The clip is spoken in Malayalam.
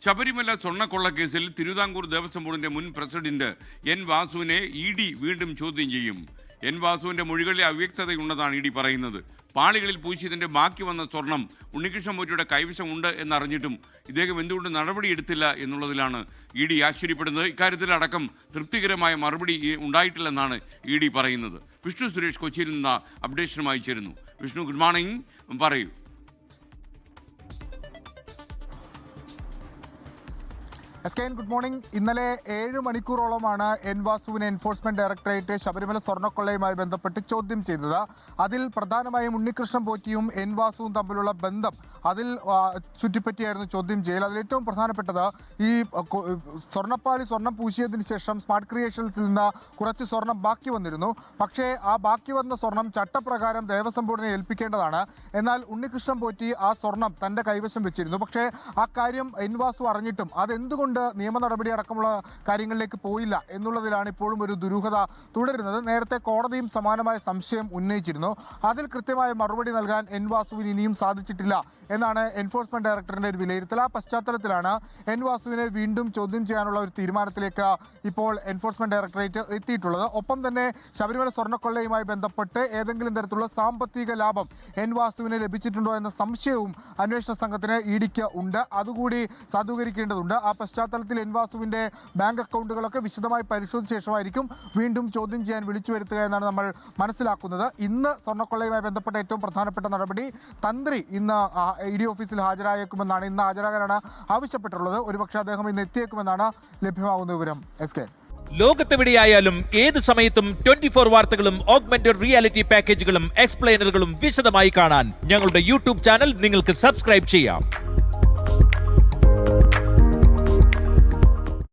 ശബരിമല സ്വർണ്ണക്കൊള്ളക്കേസിൽ തിരുവിതാംകൂർ ദേവസ്വം ബോർഡിന്റെ മുൻ പ്രസിഡന്റ് എൻ വാസുവിനെ ഇഡി വീണ്ടും ചോദ്യം ചെയ്യും. എൻ വാസുവിന്റെ മൊഴികളിലെ അവ്യക്തതയുണ്ടെന്നാണ് ഇഡി പറയുന്നത്. പാളികളിൽ പൂശിയതിന്റെ ബാക്കി വന്ന സ്വർണം ഉണ്ണികൃഷ്ണൻ പോറ്റിയുടെ കൈവശമുണ്ട് എന്നറിഞ്ഞിട്ടും ഇദ്ദേഹം എന്തുകൊണ്ട് നടപടിയെടുത്തില്ല എന്നുള്ളതിലാണ് ഇഡി ആശ്ചര്യപ്പെടുന്നത്. ഇക്കാര്യത്തിൽ അടക്കം തൃപ്തികരമായ മറുപടി ഉണ്ടായിട്ടില്ലെന്നാണ് ഇഡി പറയുന്നത്. വിഷ്ണു സുരേഷ് കൊച്ചിയിൽ നിന്ന് അപ്ഡേഷനുമായി ചേരുന്നു. വിഷ്ണു, ഗുഡ് മോർണിംഗ്, പറയൂ. Good morning. ഇന്നലെ 7 മണിക്കൂറോളമാണ് എൻ വാസുവിനെ എൻഫോഴ്സ്മെന്റ് ഡയറക്ടറേറ്റ് ശബരിമല സ്വർണ്ണക്കൊള്ളയുമായി ബന്ധപ്പെട്ട് ചോദ്യം ചെയ്തത്. അതിൽ പ്രധാനമായും ഉണ്ണികൃഷ്ണൻ പോറ്റിയും എൻ വാസുവും തമ്മിലുള്ള ബന്ധം അതിൽ ചുറ്റിപ്പറ്റിയായിരുന്നു ചോദ്യം ചെയ്യൽ. അതിൽ ഏറ്റവും പ്രധാനപ്പെട്ടത് ഈ സ്വർണ്ണം പൂശിയതിനു ശേഷം സ്മാർട്ട് ക്രിയേഷൻസിൽ നിന്ന് കുറച്ച് സ്വർണം ബാക്കി വന്നിരുന്നു. പക്ഷേ ആ ബാക്കി വന്ന സ്വർണം ചട്ടപ്രകാരം ദേവസ്വം ബോർഡിനെ ഏൽപ്പിക്കേണ്ടതാണ്. എന്നാൽ ഉണ്ണികൃഷ്ണൻ പോറ്റി ആ സ്വർണം തന്റെ കൈവശം വെച്ചിരുന്നു. പക്ഷേ ആ കാര്യം എൻ വാസു അറിഞ്ഞിട്ടും അതെന്തുകൊണ്ട് നിയമ നടപടി അടക്കമുള്ള കാര്യങ്ങളിലേക്ക് പോയില്ല എന്നുള്ളതിലാണ് ഇപ്പോഴും ഒരു ദുരൂഹത തുടരുന്നത്. നേരത്തെ കോടതിയും സമാനമായ സംശയം ഉന്നയിച്ചിരുന്നു. അതിൽ കൃത്യമായ മറുപടി നൽകാൻ എൻ വാസുവിന് ഇനിയും സാധിച്ചിട്ടില്ല എന്നാണ് എൻഫോഴ്സ്മെന്റ് ഡയറക്ടറിന്റെ ഒരു വിലയിരുത്തൽ. ആ പശ്ചാത്തലത്തിലാണ് എൻ വാസുവിനെ വീണ്ടും ചോദ്യം ചെയ്യാനുള്ള ഒരു തീരുമാനത്തിലേക്ക് ഇപ്പോൾ എൻഫോഴ്സ്മെന്റ് ഡയറക്ടറേറ്റ് എത്തിയിട്ടുള്ളത്. ഒപ്പം തന്നെ ശബരിമല സ്വർണ്ണക്കൊള്ളയുമായി ബന്ധപ്പെട്ട് ഏതെങ്കിലും തരത്തിലുള്ള സാമ്പത്തിക ലാഭം എൻ വാസുവിന് ലഭിച്ചിട്ടുണ്ടോ എന്ന സംശയവും അന്വേഷണ സംഘത്തിന് ഇഡിക്ക് ഉണ്ട്. അതുകൂടി സാധൂകരിക്കേണ്ടതുണ്ട്. ആ പശ്ചാത്തലത്തിൽ എൻ വാസുവിന്റെ ബാങ്ക് അക്കൗണ്ടുകളൊക്കെ വിശദമായി പരിശോധിച്ച ശേഷമായിരിക്കും വീണ്ടും ചോദ്യം ചെയ്യാൻ വിളിച്ചു വരുത്തുക എന്നാണ് നമ്മൾ മനസ്സിലാക്കുന്നത്. ഇന്ന് സ്വർണ്ണക്കൊള്ളയുമായി ബന്ധപ്പെട്ട ഏറ്റവും പ്രധാനപ്പെട്ട നടപടി തന്ത്രി ഇന്ന് ഇഡി ഓഫീസിൽ ഹാജരായേക്കുമെന്നാണ്. ഇന്ന് ഹാജരാകാനാണ് ആവശ്യപ്പെട്ടിട്ടുള്ളത്. ഒരുപക്ഷെ അദ്ദേഹം ഇന്ന് എത്തിയേക്കുമെന്നാണ് ലഭ്യമാകുന്ന വിവരം. ലോകത്തെവിടെയായാലും ഏത് സമയത്തും 24 വാർത്തകളും ഓഗ്മെന്റഡ് റിയാലിറ്റി പാക്കേജുകളും എക്സ്പ്ലെയിനറുകളും വിശദമായി കാണാൻ ഞങ്ങളുടെ യൂട്യൂബ് ചാനൽ നിങ്ങൾക്ക് സബ്സ്ക്രൈബ് ചെയ്യാം.